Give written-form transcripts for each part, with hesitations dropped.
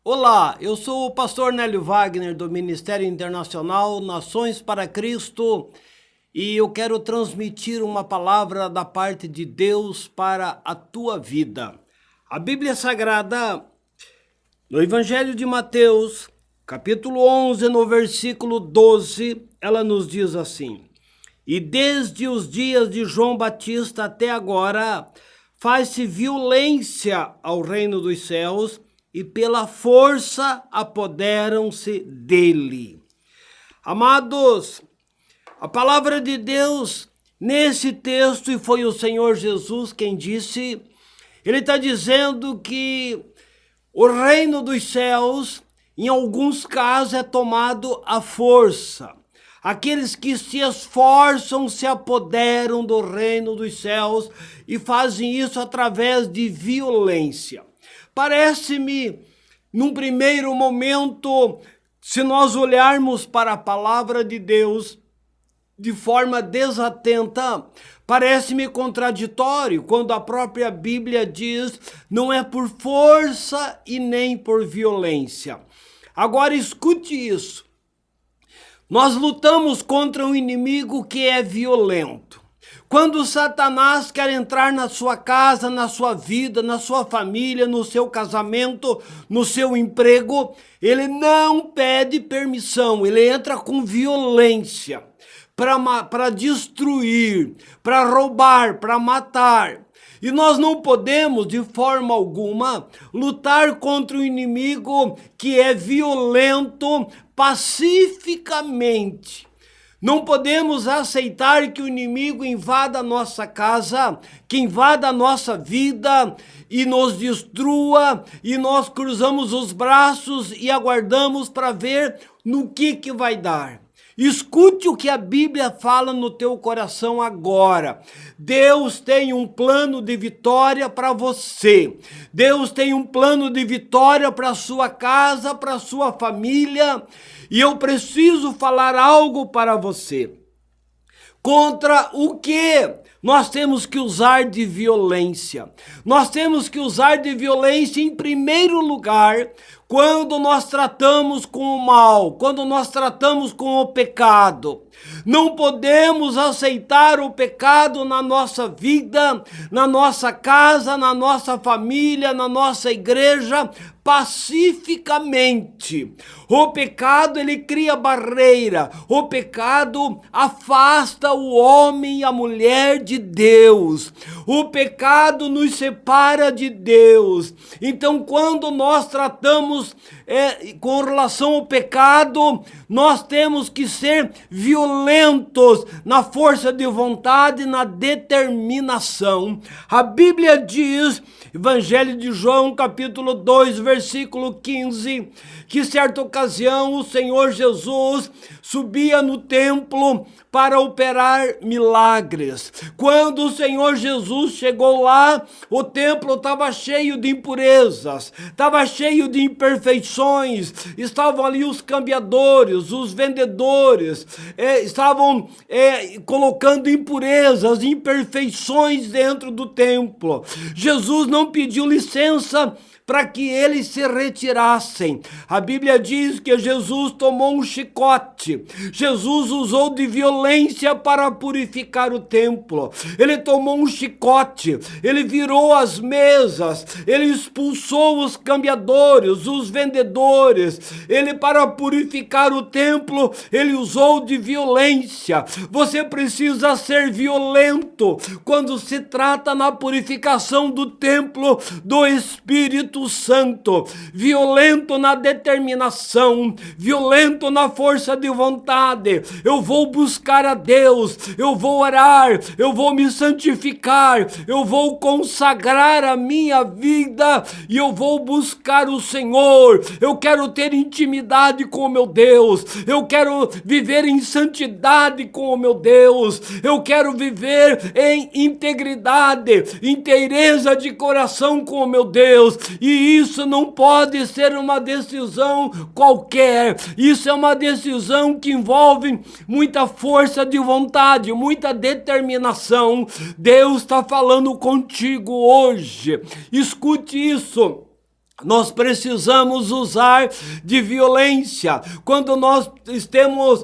Olá, eu sou o pastor Nélio Wagner do Ministério Internacional Nações para Cristo e eu quero transmitir uma palavra da parte de Deus para a tua vida. A Bíblia Sagrada, no Evangelho de Mateus, capítulo 11, no versículo 12, ela nos diz assim: E desde os dias de João Batista até agora, faz-se violência ao reino dos céus, e pela força apoderam-se dele. Amados, a palavra de Deus nesse texto, e foi o Senhor Jesus quem disse, ele está dizendo que o reino dos céus, em alguns casos, é tomado à força. Aqueles que se esforçam se apoderam do reino dos céus e fazem isso através de violência. Parece-me, num primeiro momento, se nós olharmos para a palavra de Deus de forma desatenta, parece-me contraditório quando a própria Bíblia diz: não é por força e nem por violência. Agora escute isso. Nós lutamos contra um inimigo que é violento. Quando Satanás quer entrar na sua casa, na sua vida, na sua família, no seu casamento, no seu emprego, ele não pede permissão, ele entra com violência para destruir, para roubar, para matar. E nós não podemos, de forma alguma, lutar contra o inimigo que é violento pacificamente. Não podemos aceitar que o inimigo invada a nossa casa, que invada a nossa vida e nos destrua, e nós cruzamos os braços e aguardamos para ver no que vai dar. Escute o que a Bíblia fala no teu coração agora. Deus tem um plano de vitória para você. Deus tem um plano de vitória para a sua casa, para a sua família. E eu preciso falar algo para você. Contra o que nós temos que usar de violência? Nós temos que usar de violência em primeiro lugar quando nós tratamos com o mal, quando nós tratamos com o pecado. Não podemos aceitar o pecado na nossa vida, na nossa casa, na nossa família, na nossa igreja, pacificamente. O pecado, ele cria barreira. O pecado afasta o homem e a mulher de Deus. O pecado nos separa de Deus. Então, quando nós tratamos com relação ao pecado, nós temos que ser violentos na força de vontade, na determinação. A Bíblia diz, Evangelho de João, capítulo 2, versículo 15, que certa ocasião o Senhor Jesus subia no templo para operar milagres. Quando o Senhor Jesus chegou lá, o templo estava cheio de impurezas, estava cheio de imperfeições, estavam ali os cambiadores, os vendedores, estavam colocando impurezas, imperfeições dentro do templo. Jesus não pediu licença para que eles se retirassem. A Bíblia diz que Jesus tomou um chicote. Jesus usou de violência para purificar o templo. Ele tomou um chicote, ele virou as mesas, ele expulsou os cambiadores, os vendedores. Ele, para purificar o templo, ele usou de violência. Você precisa ser violento quando se trata na purificação do templo do Espírito Santo, violento na determinação, violento na força de vontade. Eu vou buscar a Deus, eu vou orar, eu vou me santificar, eu vou consagrar a minha vida e eu vou buscar o Senhor. Eu quero ter intimidade com o meu Deus, eu quero viver em santidade com o meu Deus, eu quero viver em integridade, inteireza de coração com o meu Deus. E isso não pode ser uma decisão qualquer. Isso é uma decisão que envolve muita força de vontade, muita determinação. Deus está falando contigo hoje. Escute isso. Nós precisamos usar de violência quando nós estamos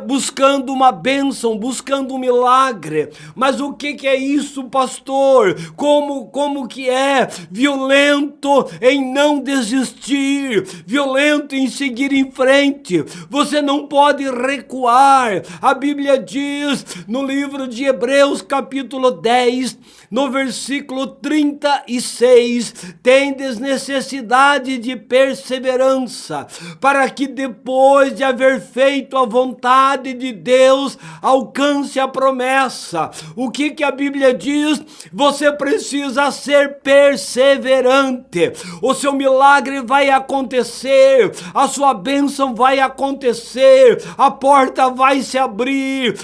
buscando uma bênção, buscando um milagre. Mas o que é isso, pastor? Como que é? Violento em não desistir, violento em seguir em frente. Você não pode recuar. A Bíblia diz no livro de Hebreus, capítulo 10, no versículo 36, tendes necessidade de perseverança, para que depois de haver feito a vontade de Deus, alcance a promessa. O que a Bíblia diz? Você precisa ser perseverante. O seu milagre vai acontecer, a sua bênção vai acontecer, a porta vai se abrir,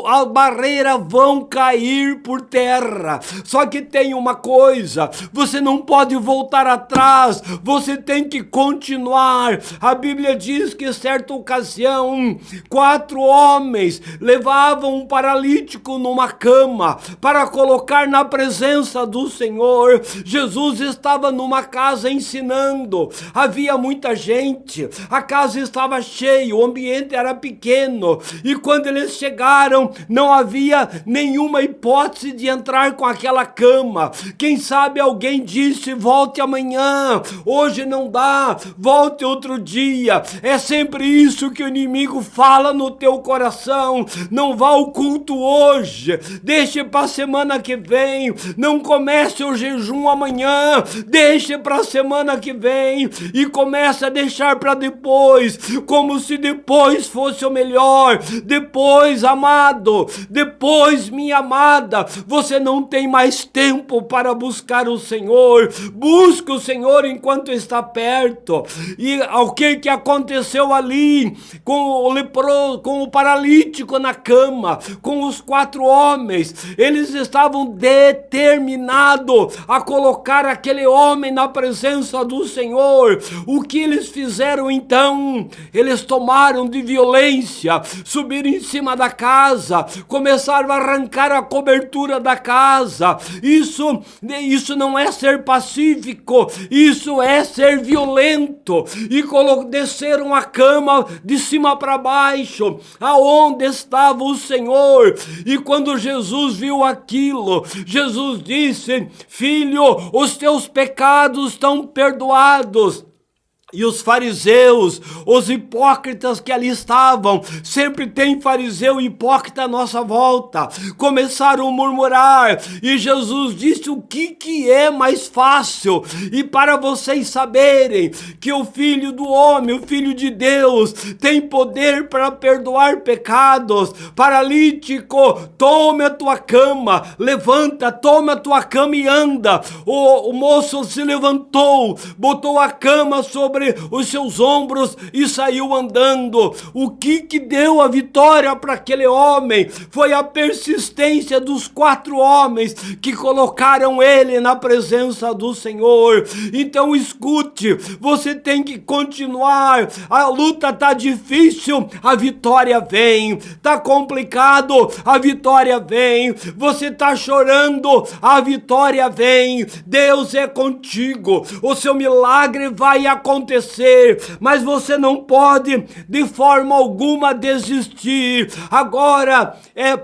as barreiras vão cair por terra. Só que tem uma coisa, você não pode voltar atrás, você tem que continuar. A Bíblia diz que em certa ocasião, 4 homens levavam um paralítico numa cama para colocar na presença do Senhor. Jesus estava numa casa ensinando, havia muita gente, a casa estava cheia, o ambiente era pequeno, e quando eles chegaram, não havia nenhuma hipótese de entrar com aquela cama. Quem sabe alguém disse: volte amanhã, hoje não dá, volte outro dia. É sempre isso que o inimigo fala no teu coração: não vá ao culto hoje, deixe para a semana que vem, não comece o jejum amanhã, deixe para a semana que vem, e comece a deixar para depois, como se depois fosse o melhor. Depois, amado, depois, minha amada, você não tem mais tempo para buscar o Senhor. Busque o Senhor enquanto está perto. E o que aconteceu ali com o leproso, com o paralítico na cama, com os 4 homens? Eles estavam determinados a colocar aquele homem na presença do Senhor. O que eles fizeram então? Eles tomaram de violência, subiram em cima da casa, começaram a arrancar a cobertura da casa. Isso não é ser pacífico, isso é ser violento. E desceram a cama de cima para baixo, aonde estava o Senhor. E quando Jesus viu aquilo, Jesus disse: filho, os teus pecados estão perdoados. E os fariseus, os hipócritas que ali estavam, sempre tem fariseu e hipócrita à nossa volta, começaram a murmurar. E Jesus disse: o que é mais fácil? E para vocês saberem que o Filho do Homem, o Filho de Deus, tem poder para perdoar pecados. Paralítico, tome a tua cama, levanta, toma a tua cama e anda. O moço se levantou, botou a cama sobre os seus ombros e saiu andando. O que deu a vitória para aquele homem? Foi a persistência dos 4 homens que colocaram ele na presença do Senhor. Então escute, você tem que continuar. A luta tá difícil, a vitória vem. Tá complicado, a vitória vem. Você tá chorando, a vitória vem. Deus é contigo, o seu milagre vai acontecer, mas você não pode de forma alguma desistir. Agora,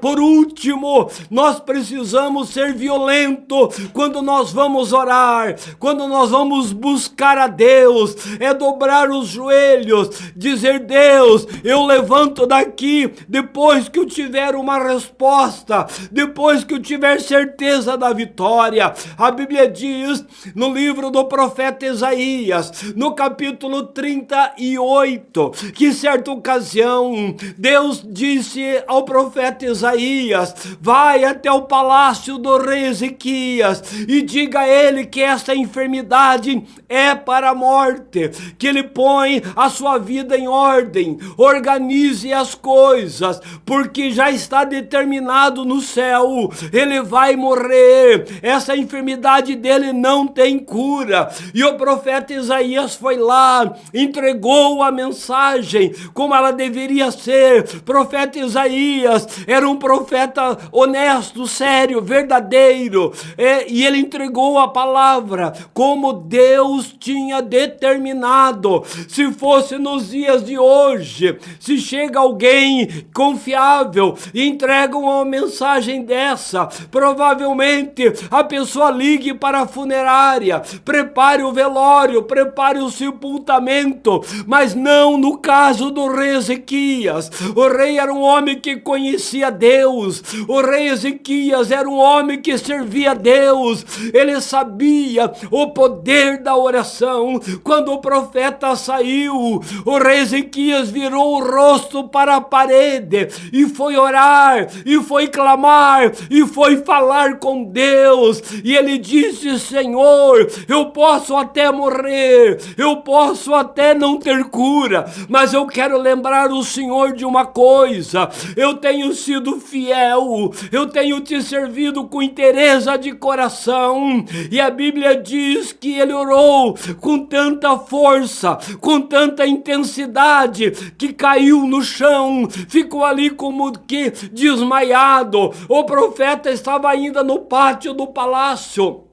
por último, nós precisamos ser violentos quando nós vamos orar, quando nós vamos buscar a Deus, dobrar os joelhos, dizer: Deus, eu levanto daqui depois que eu tiver uma resposta, depois que eu tiver certeza da vitória. A Bíblia diz no livro do profeta Isaías, no capítulo 38, que certa ocasião Deus disse ao profeta Isaías: vai até o palácio do rei Ezequias e diga a ele que essa enfermidade é para a morte, que ele põe a sua vida em ordem, organize as coisas, porque já está determinado no céu, ele vai morrer, essa enfermidade dele não tem cura. E o profeta Isaías foi lá, entregou a mensagem como ela deveria ser. Profeta Isaías era um profeta honesto, sério, verdadeiro, e ele entregou a palavra como Deus tinha determinado. Se fosse nos dias de hoje, se chega alguém confiável e entrega uma mensagem dessa, provavelmente a pessoa ligue para a funerária, prepare o velório, prepare o sepultamento, mas não no caso do rei Ezequias. O rei era um homem que conhecia Deus, o rei Ezequias era um homem que servia a Deus, ele sabia o poder da oração. Quando o profeta saiu, o rei Ezequias virou o rosto para a parede e foi orar, e foi clamar, e foi falar com Deus, e ele disse: Senhor, eu posso até morrer, eu posso até não ter cura, mas eu quero lembrar o Senhor de uma coisa: eu tenho sido fiel, eu tenho te servido com inteireza de coração. E a Bíblia diz que ele orou com tanta força, com tanta intensidade, que caiu no chão, ficou ali como que desmaiado. O profeta estava ainda no pátio do palácio.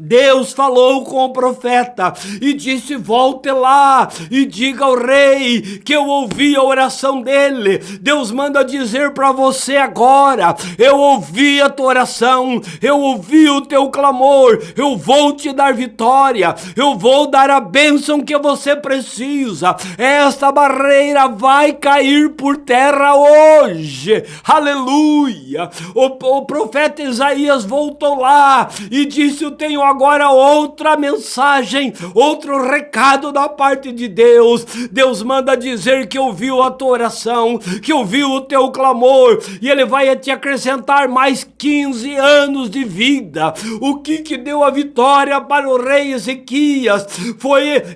Deus falou com o profeta e disse: volte lá e diga ao rei que eu ouvi a oração dele. Deus manda dizer para você agora: eu ouvi a tua oração, eu ouvi o teu clamor, eu vou te dar vitória, eu vou dar a bênção que você precisa. Esta barreira vai cair por terra hoje. Aleluia! O profeta Isaías voltou lá e disse: eu tenho agora outra mensagem, outro recado da parte de Deus. Deus manda dizer que ouviu a tua oração, que ouviu o teu clamor, e ele vai te acrescentar mais 15 anos de vida. O que deu a vitória para o rei Ezequias?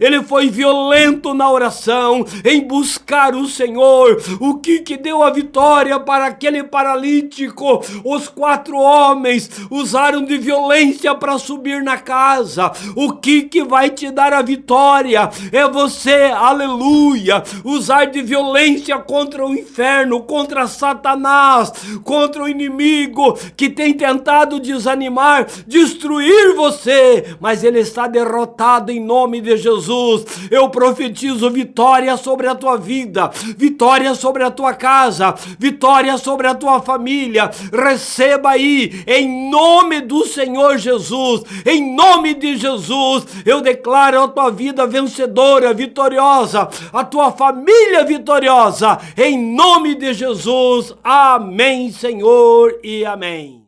Ele foi violento na oração, em buscar o Senhor. O que deu a vitória para aquele paralítico? Os 4 homens usaram de violência para subir na casa. O que vai te dar a vitória? É você, aleluia, usar de violência contra o inferno, contra Satanás, contra o inimigo que tem tentado desanimar, destruir você, mas ele está derrotado em nome de Jesus. Eu profetizo vitória sobre a tua vida, vitória sobre a tua casa, vitória sobre a tua família. Receba aí, em nome do Senhor Jesus. Em nome de Jesus, eu declaro a tua vida vencedora, vitoriosa, a tua família vitoriosa, em nome de Jesus. Amém, Senhor, e amém.